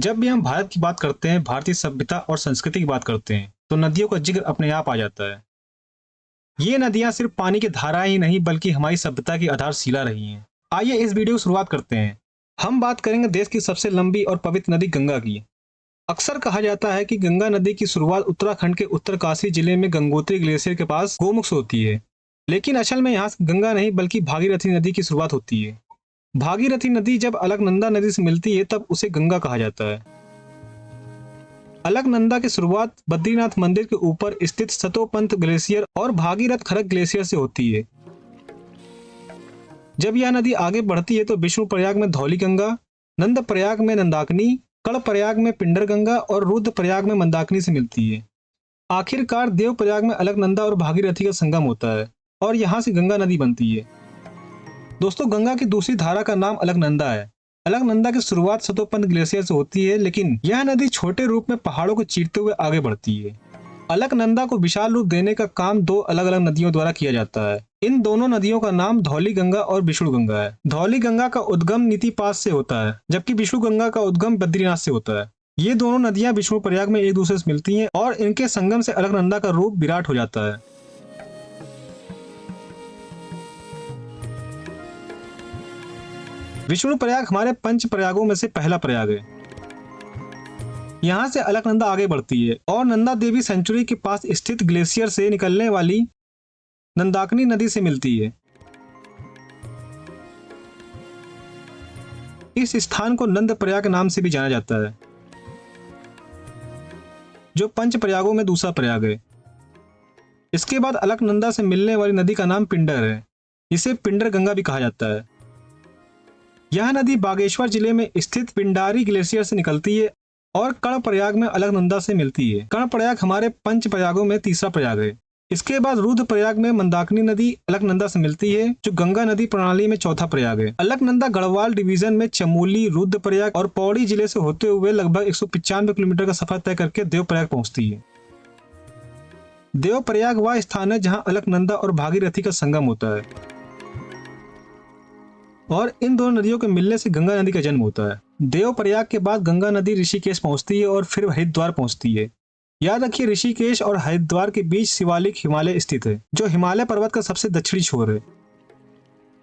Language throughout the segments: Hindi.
जब भी हम भारत की बात करते हैं, भारतीय सभ्यता और संस्कृति की बात करते हैं, तो नदियों का जिक्र अपने आप आ जाता है। ये नदियां सिर्फ पानी की धाराएं ही नहीं बल्कि हमारी सभ्यता की आधारशिला रही हैं। आइए इस वीडियो की शुरुआत करते हैं। हम बात करेंगे देश की सबसे लंबी और पवित्र नदी गंगा की। अक्सर कहा जाता है कि गंगा नदी की शुरुआत उत्तराखंड के उत्तरकाशी जिले में गंगोत्री ग्लेशियर के पास गोमुख से होती है। लेकिन असल में यहाँ से गंगा नहीं बल्कि भागीरथी नदी की शुरुआत होती है। भागीरथी नदी जब अलकनंदा नदी से मिलती है तब उसे गंगा कहा जाता है। अलकनंदा की शुरुआत बद्रीनाथ मंदिर के ऊपर स्थित सतोपंथ ग्लेशियर और भागीरथ खरक ग्लेशियर से होती है। जब यह नदी आगे बढ़ती है तो विष्णुप्रयाग में धौली गंगा, नंदप्रयाग में नंदाकिनी, कर्णप्रयाग में पिंडर गंगा और रुद्रप्रयाग में मंदाकिनी से मिलती है। आखिरकार देवप्रयाग में अलकनंदा और भागीरथी का संगम होता है और यहाँ से गंगा नदी बनती है। दोस्तों, गंगा की दूसरी धारा का नाम अलकनंदा है। अलकनंदा की शुरुआत सतोपंथ ग्लेशियर से होती है, लेकिन यह नदी छोटे रूप में पहाड़ों को चीरते हुए आगे बढ़ती है। अलकनंदा को विशाल रूप देने का काम दो अलग अलग नदियों द्वारा किया जाता है। इन दोनों नदियों का नाम धौली गंगा और विष्णु गंगा है। धौली गंगा का उद्गम नीति पास से होता है, जबकि विष्णु गंगा का उद्गम बद्रीनाथ से होता है। ये दोनों नदियां विष्णु प्रयाग में एक दूसरे से मिलती हैं और इनके संगम से अलकनंदा का रूप विराट हो जाता है। विष्णु प्रयाग हमारे पंच प्रयागों में से पहला प्रयाग है। यहाँ से अलकनंदा आगे बढ़ती है और नंदा देवी सेंचुरी के पास स्थित ग्लेशियर से निकलने वाली नंदाकिनी नदी से मिलती है। इस स्थान को नंद प्रयाग नाम से भी जाना जाता है, जो पंच प्रयागों में दूसरा प्रयाग है। इसके बाद अलकनंदा से मिलने वाली नदी का नाम पिंडर है, जिसे पिंडर गंगा भी कहा जाता है। यह नदी बागेश्वर जिले में स्थित पिंडारी ग्लेशियर से निकलती है और कर्णप्रयाग में अलकनंदा से मिलती है। कर्णप्रयाग हमारे पंच प्रयागों में तीसरा प्रयाग है। इसके बाद रुद्रप्रयाग में मंदाकिनी नदी अलकनंदा से मिलती है, जो गंगा नदी प्रणाली में चौथा प्रयाग है। अलकनंदा गढ़वाल डिवीजन में चमोली, रुद्रप्रयाग और पौड़ी जिले से होते हुए लगभग 195 किलोमीटर का सफर तय करके देवप्रयाग पहुंचती है। देवप्रयाग वह स्थान है जहां अलकनंदा और भागीरथी का संगम होता है और इन दोनों नदियों के मिलने से गंगा नदी का जन्म होता है। देवप्रयाग के बाद गंगा नदी ऋषिकेश पहुंचती है और फिर हरिद्वार पहुंचती है। याद रखिए, ऋषिकेश और हरिद्वार के बीच शिवालिक हिमालय स्थित है, जो हिमालय पर्वत का सबसे दक्षिणी छोर है।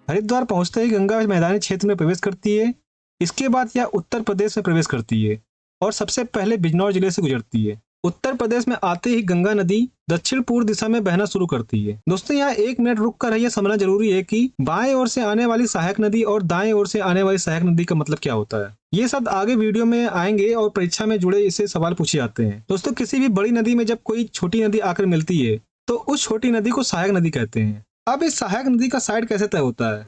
हरिद्वार पहुंचते ही गंगा मैदानी क्षेत्र में प्रवेश करती है। इसके बाद यह उत्तर प्रदेश में प्रवेश करती है और सबसे पहले बिजनौर जिले से गुजरती है। उत्तर प्रदेश में आते ही गंगा नदी दक्षिण पूर्व दिशा में बहना शुरू करती है। दोस्तों, यहाँ 1 मिनट रुक कर यह समझना जरूरी है कि बाएं ओर से आने वाली सहायक नदी और दाएं ओर से आने वाली सहायक नदी का मतलब क्या होता है। ये शब्द आगे वीडियो में आएंगे और परीक्षा में जुड़े इससे सवाल पूछे जाते हैं। दोस्तों, किसी भी बड़ी नदी में जब कोई छोटी नदी आकर मिलती है तो उस छोटी नदी को सहायक नदी कहते हैं। अब इस सहायक नदी का साइड कैसे तय होता है,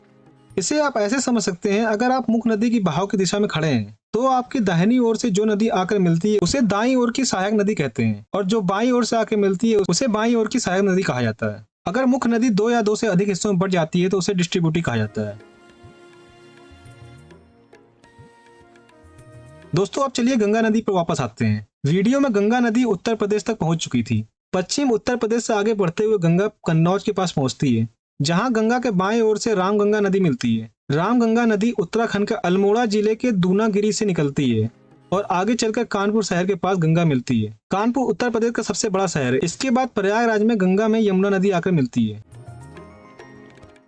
इसे आप ऐसे समझ सकते हैं। अगर आप मुख्य नदी की बहाव की दिशा में खड़े हैं तो आपकी दाहिनी ओर से जो नदी आकर मिलती है उसे दाईं ओर की सहायक नदी कहते हैं, और जो बाईं ओर से आकर मिलती है उसे बाईं ओर की सहायक नदी कहा जाता है। अगर मुख्य नदी 2 या 2 से अधिक हिस्सों में बढ़ जाती है तो उसे डिस्ट्रीब्यूटरी कहा जाता है। दोस्तों, अब चलिए गंगा नदी पर वापस आते हैं। वीडियो में गंगा नदी उत्तर प्रदेश तक पहुंच चुकी थी। पश्चिम उत्तर प्रदेश से आगे बढ़ते हुए गंगा कन्नौज के पास पहुंचती है, जहां गंगा के बाएं ओर से रामगंगा नदी मिलती है। रामगंगा नदी उत्तराखंड के अल्मोड़ा जिले के दूनागिरी से निकलती है और आगे चलकर कानपुर शहर के पास गंगा मिलती है। कानपुर उत्तर प्रदेश का सबसे बड़ा शहर है। इसके बाद प्रयागराज में गंगा में यमुना नदी आकर मिलती है।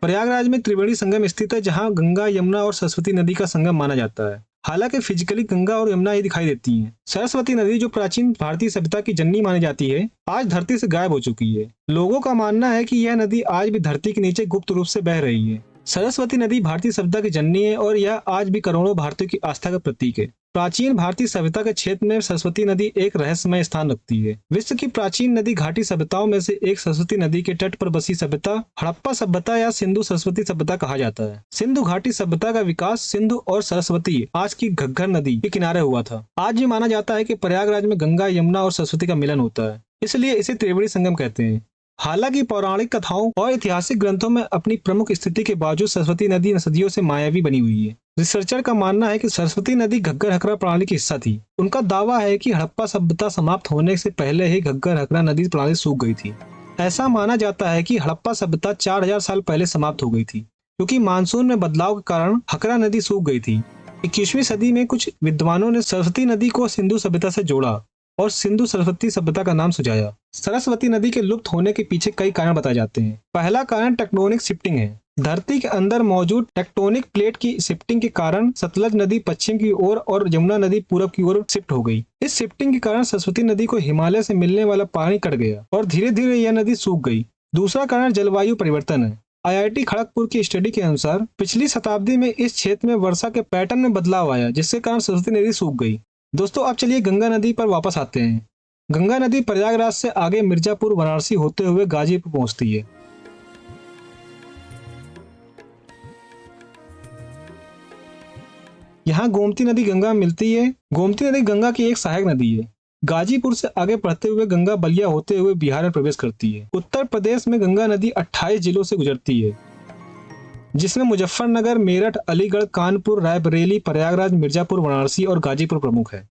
प्रयागराज में त्रिवेणी संगम स्थित है, जहां गंगा, यमुना और सरस्वती नदी का संगम माना जाता है। हालांकि फिजिकली गंगा और यमुना ही दिखाई देती हैं। सरस्वती नदी, जो प्राचीन भारतीय सभ्यता की जननी मानी जाती है, आज धरती से गायब हो चुकी है। लोगों का मानना है कि यह नदी आज भी धरती के नीचे गुप्त रूप से बह रही है। सरस्वती नदी भारतीय सभ्यता की जननी है और यह आज भी करोड़ों भारतीयों की आस्था का प्रतीक है। प्राचीन भारतीय सभ्यता के क्षेत्र में सरस्वती नदी एक रहस्यमय स्थान रखती है। विश्व की प्राचीन नदी घाटी सभ्यताओं में से एक सरस्वती नदी के तट पर बसी सभ्यता हड़प्पा सभ्यता या सिंधु सरस्वती सभ्यता कहा जाता है। सिंधु घाटी सभ्यता का विकास सिंधु और सरस्वती, आज की घग्गर नदी, के किनारे हुआ था। आज भी माना जाता है कि प्रयागराज में गंगा, यमुना और सरस्वती का मिलन होता है, इसलिए इसे त्रिवेणी संगम कहते हैं। हालांकि पौराणिक कथाओं और ऐतिहासिक ग्रंथों में अपनी प्रमुख स्थिति के बावजूद सरस्वती नदी सदियों से मायावी बनी हुई है। रिसर्चर का मानना है कि सरस्वती नदी घग्गर हकरा प्रणाली की हिस्सा थी। उनका दावा है कि हड़प्पा सभ्यता समाप्त होने से पहले ही घग्गर हकरा नदी प्रणाली सूख गई थी। ऐसा माना जाता है कि हड़प्पा सभ्यता 4000 साल पहले समाप्त हो गई थी, क्योंकि मानसून में बदलाव के कारण हकरा नदी सूख गई थी। 21वीं सदी में कुछ विद्वानों ने सरस्वती नदी को सिंधु सभ्यता से जोड़ा और सिंधु सरस्वती सभ्यता का नाम सुझाया। सरस्वती नदी के लुप्त होने के पीछे कई कारण बताए जाते हैं। पहला कारण टेक्टोनिक शिफ्टिंग है। धरती के अंदर मौजूद टेक्टोनिक प्लेट की शिफ्टिंग के कारण सतलज नदी पश्चिम की ओर और यमुना नदी पूरब की ओर शिफ्ट हो गई। इस शिफ्टिंग के कारण सरस्वती नदी को हिमालय से मिलने वाला पानी कट गया और धीरे धीरे यह नदी सूख गई। दूसरा कारण जलवायु परिवर्तन है। आईआईटी खड़गपुर की स्टडी के अनुसार पिछली शताब्दी में इस क्षेत्र में वर्षा के पैटर्न में बदलाव आया, जिसके कारण सरस्वती नदी सूख गई। दोस्तों, अब चलिए गंगा नदी पर वापस आते हैं। गंगा नदी प्रयागराज से आगे मिर्जापुर, वाराणसी होते हुए गाजीपुर पहुंचती है। यहाँ गोमती नदी गंगा में मिलती है। गोमती नदी गंगा की एक सहायक नदी है। गाजीपुर से आगे बढ़ते हुए गंगा बलिया होते हुए बिहार में प्रवेश करती है। उत्तर प्रदेश में गंगा नदी 28 जिलों से गुजरती है, जिसमें मुजफ्फरनगर, मेरठ, अलीगढ़, कानपुर, रायबरेली, प्रयागराज, मिर्जापुर, वाराणसी और गाजीपुर प्रमुख है।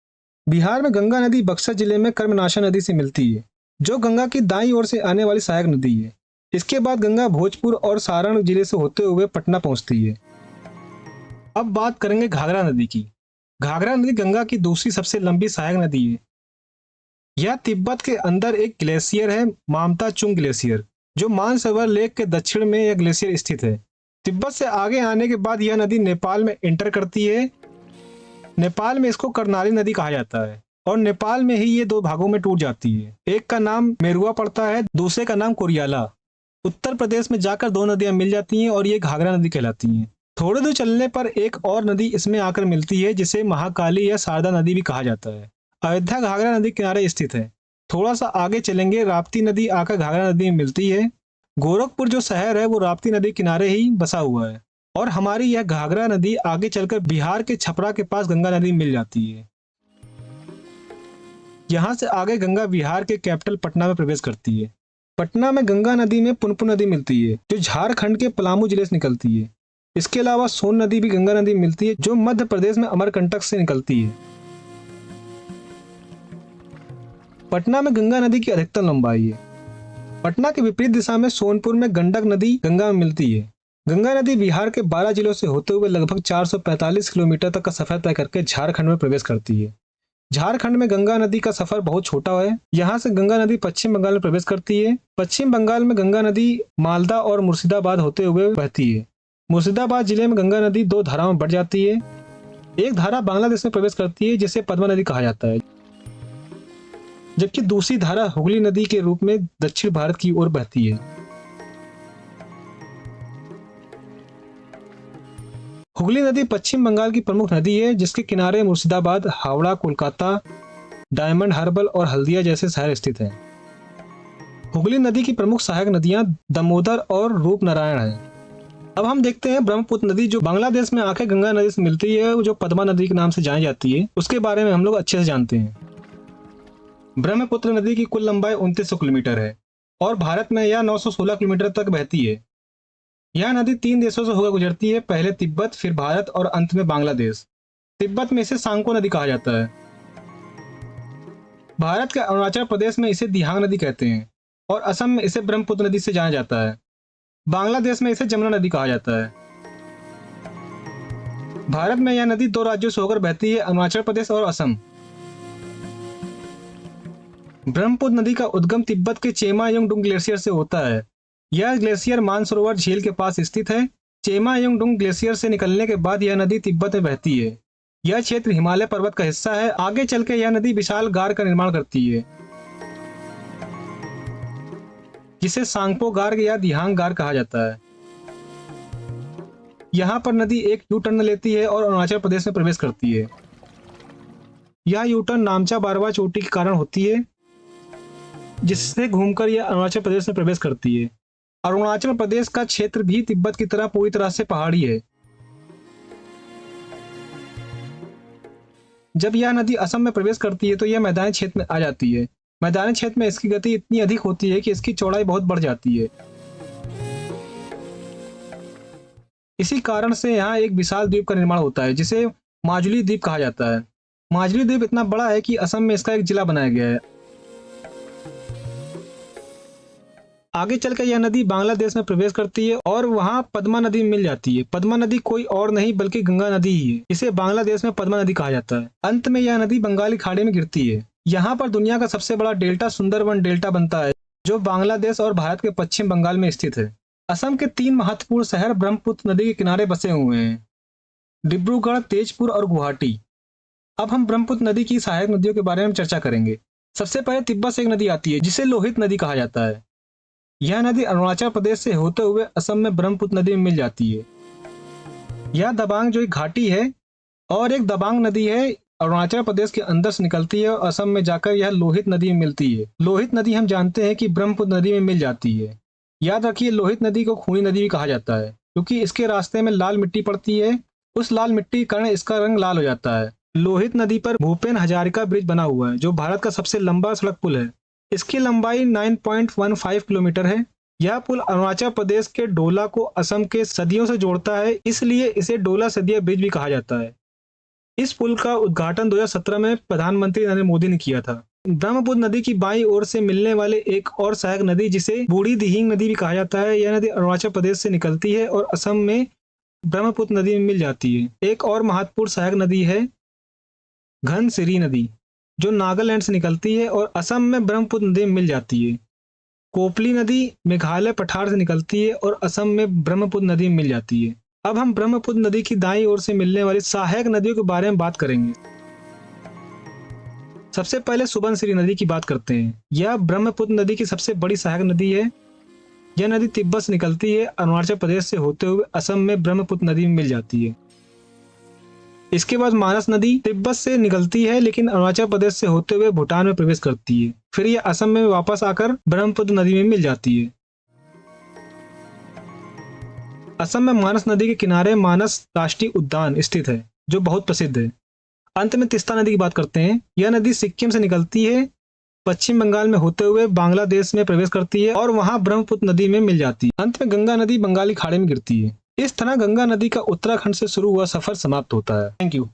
बिहार में गंगा नदी बक्सर जिले में कर्मनाशा नदी से मिलती है, जो गंगा की दाईं ओर से आने वाली सहायक नदी है। इसके बाद गंगा भोजपुर और सारण जिले से होते हुए पटना पहुंचती है। अब बात करेंगे घाघरा नदी की। घाघरा नदी गंगा की दूसरी सबसे लंबी सहायक नदी है। यह तिब्बत के अंदर एक ग्लेशियर है, मामता चुंग ग्लेशियर, जो मानसरोवर लेक के दक्षिण में यह ग्लेशियर स्थित है। तिब्बत से आगे आने के बाद यह नदी नेपाल में एंटर करती है। नेपाल में इसको कर्णाली नदी कहा जाता है और नेपाल में ही ये दो भागों में टूट जाती है। एक का नाम मेरुआ पड़ता है, दूसरे का नाम कोरियाला। उत्तर प्रदेश में जाकर दो नदियां मिल जाती हैं और ये घाघरा नदी कहलाती हैं। थोड़े दूर चलने पर एक और नदी इसमें आकर मिलती है, जिसे महाकाली या शारदा नदी भी कहा जाता है। अयोध्या घाघरा नदी किनारे स्थित है। थोड़ा सा आगे चलेंगे, राप्ती नदी आकर घाघरा नदी में मिलती है। गोरखपुर जो शहर है वो राप्ती नदी किनारे ही बसा हुआ है और हमारी यह घाघरा नदी आगे चलकर बिहार के छपरा के पास गंगा नदी मिल जाती है। यहाँ से आगे गंगा बिहार के कैपिटल पटना में प्रवेश करती है। पटना में गंगा नदी में पुनपुन नदी मिलती है, जो झारखंड के पलामू जिले से निकलती है। इसके अलावा सोन नदी भी गंगा नदी मिलती है, जो मध्य प्रदेश में अमरकंटक से निकलती है। पटना में गंगा नदी की अधिकतम लंबाई है। पटना के विपरीत दिशा में सोनपुर में गंडक नदी गंगा में मिलती है। गंगा नदी बिहार के 12 जिलों से होते हुए लगभग 445 किलोमीटर तक का सफर तय करके झारखंड में प्रवेश करती है। झारखंड में गंगा नदी का सफर बहुत छोटा है। यहाँ से गंगा नदी पश्चिम बंगाल में प्रवेश करती है। पश्चिम बंगाल में गंगा नदी मालदा और मुर्शिदाबाद होते हुए बहती है। मुर्शिदाबाद जिले में गंगा नदी दो धाराओं में बढ़ जाती है। एक धारा बांग्लादेश में प्रवेश करती है, जिसे पद्मा नदी कहा जाता है, जबकि दूसरी धारा हुगली नदी के रूप में दक्षिण भारत की ओर बहती है। हुगली नदी पश्चिम बंगाल की प्रमुख नदी है, जिसके किनारे मुर्शिदाबाद, हावड़ा, कोलकाता, डायमंड हार्बर और हल्दिया जैसे शहर स्थित हैं। हुगली नदी की प्रमुख सहायक नदियां दामोदर और रूपनारायण हैं। अब हम देखते हैं ब्रह्मपुत्र नदी, जो बांग्लादेश में आके गंगा नदी से मिलती है, जो पद्मा नदी के नाम से जानी जाती है। उसके बारे में हम लोग अच्छे से जानते हैं। ब्रह्मपुत्र नदी की कुल लंबाई 2900 किलोमीटर है और भारत में यह 916 किलोमीटर तक बहती है। यह नदी 3 देशों से होकर गुजरती है, पहले तिब्बत, फिर भारत और अंत में बांग्लादेश। तिब्बत में इसे सांको नदी कहा जाता है। भारत के अरुणाचल प्रदेश में इसे दिहांग नदी कहते हैं और असम में इसे ब्रह्मपुत्र नदी से जाना जाता है। बांग्लादेश में इसे जमुना नदी कहा जाता है। भारत में यह नदी दो राज्यों से होकर बहती है, अरुणाचल प्रदेश और असम। ब्रह्मपुत्र नदी का उद्गम तिब्बत के चेमायोंगडुंग ग्लेशियर से होता है। यह ग्लेशियर मानसरोवर झील के पास स्थित है। चेमायोंगडुंग ग्लेशियर से निकलने के बाद यह नदी तिब्बत में बहती है। यह क्षेत्र हिमालय पर्वत का हिस्सा है। आगे चलकर यह नदी विशाल गार का निर्माण करती है, जिसे सांगपो गार या दिहांग गार कहा जाता है। यहाँ पर नदी एक यू टर्न लेती है और अरुणाचल प्रदेश में प्रवेश करती है। यह यू टर्न नामचा बारवा चोटी के कारण होती है, जिससे घूमकर यह अरुणाचल प्रदेश में प्रवेश करती है। अरुणाचल प्रदेश का क्षेत्र भी तिब्बत की तरह पूरी तरह से पहाड़ी है। जब यह नदी असम में प्रवेश करती है तो यह मैदानी क्षेत्र में आ जाती है। मैदानी क्षेत्र में इसकी गति इतनी अधिक होती है कि इसकी चौड़ाई बहुत बढ़ जाती है। इसी कारण से यहाँ एक विशाल द्वीप का निर्माण होता है, जिसे माजुली द्वीप कहा जाता है। माजुली द्वीप इतना बड़ा है कि असम में इसका एक जिला बनाया गया है। आगे चलकर यह नदी बांग्लादेश में प्रवेश करती है और वहां पद्मा नदी में मिल जाती है। पद्मा नदी कोई और नहीं बल्कि गंगा नदी ही है। इसे बांग्लादेश में पद्मा नदी कहा जाता है। अंत में यह नदी बंगाली खाड़ी में गिरती है। यहाँ पर दुनिया का सबसे बड़ा डेल्टा सुंदरबन डेल्टा बनता है, जो बांग्लादेश और भारत के पश्चिम बंगाल में स्थित है। असम के 3 महत्वपूर्ण शहर ब्रह्मपुत्र नदी के किनारे बसे हुए हैं, डिब्रूगढ़, तेजपुर और गुवाहाटी। अब हम ब्रह्मपुत्र नदी की सहायक नदियों के बारे में चर्चा करेंगे। सबसे पहले तिब्बत से एक नदी आती है जिसे लोहित नदी कहा जाता है। यह नदी अरुणाचल प्रदेश से होते हुए असम में ब्रह्मपुत्र नदी में मिल जाती है। यह दबांग जो एक घाटी है और एक दबांग नदी है, अरुणाचल प्रदेश के अंदर से निकलती है और असम में जाकर यह लोहित नदी में मिलती है। लोहित नदी हम जानते हैं कि ब्रह्मपुत्र नदी में मिल जाती है। याद रखिए, लोहित नदी को खूनी नदी भी कहा जाता है क्योंकि इसके रास्ते में लाल मिट्टी पड़ती है। उस लाल मिट्टी के कारण इसका रंग लाल हो जाता है। लोहित नदी पर भूपेन हजारिका ब्रिज बना हुआ है जो भारत का सबसे लंबा सड़क पुल है। इसकी लंबाई 9.15 किलोमीटर है। यह पुल अरुणाचल प्रदेश के डोला को असम के सदियों से जोड़ता है, इसलिए इसे डोला सदिया ब्रिज भी कहा जाता है। इस पुल का उद्घाटन 2017 में प्रधानमंत्री नरेंद्र मोदी ने किया था। ब्रह्मपुत्र नदी की बाईं ओर से मिलने वाले एक और सहायक नदी जिसे बूढ़ी दिहिंग नदी भी कहा जाता है, यह नदी अरुणाचल प्रदेश से निकलती है और असम में ब्रह्मपुत्र नदी में मिल जाती है। एक और महत्वपूर्ण सहायक नदी है घनसिरी नदी, जो नागालैंड से निकलती है और असम में ब्रह्मपुत्र नदी में मिल जाती है। कोपली नदी मेघालय पठार से निकलती है और असम में ब्रह्मपुत्र नदी में मिल जाती है। अब हम ब्रह्मपुत्र नदी की दाईं ओर से मिलने वाली सहायक नदियों के बारे में बात करेंगे। सबसे पहले सुबनसिरी नदी की बात करते हैं। यह ब्रह्मपुत्र नदी की सबसे बड़ी सहायक नदी है। यह नदी तिब्बत से निकलती है, अरुणाचल प्रदेश से होते हुए असम में ब्रह्मपुत्र नदी में मिल जाती है। इसके बाद मानस नदी तिब्बत से निकलती है लेकिन अरुणाचल प्रदेश से होते हुए भूटान में प्रवेश करती है। फिर यह असम में वापस आकर ब्रह्मपुत्र नदी में मिल जाती है। असम में मानस नदी के किनारे मानस राष्ट्रीय उद्यान स्थित है जो बहुत प्रसिद्ध है। अंत में तीस्ता नदी की बात करते हैं। यह नदी सिक्किम से निकलती है, पश्चिम बंगाल में होते हुए बांग्लादेश में प्रवेश करती है और वहां ब्रह्मपुत्र नदी में मिल जाती है। अंत में गंगा नदी बंगाली खाड़ी में गिरती है। इस तरह गंगा नदी का उत्तराखंड से शुरू हुआ सफर समाप्त होता है। Thank you.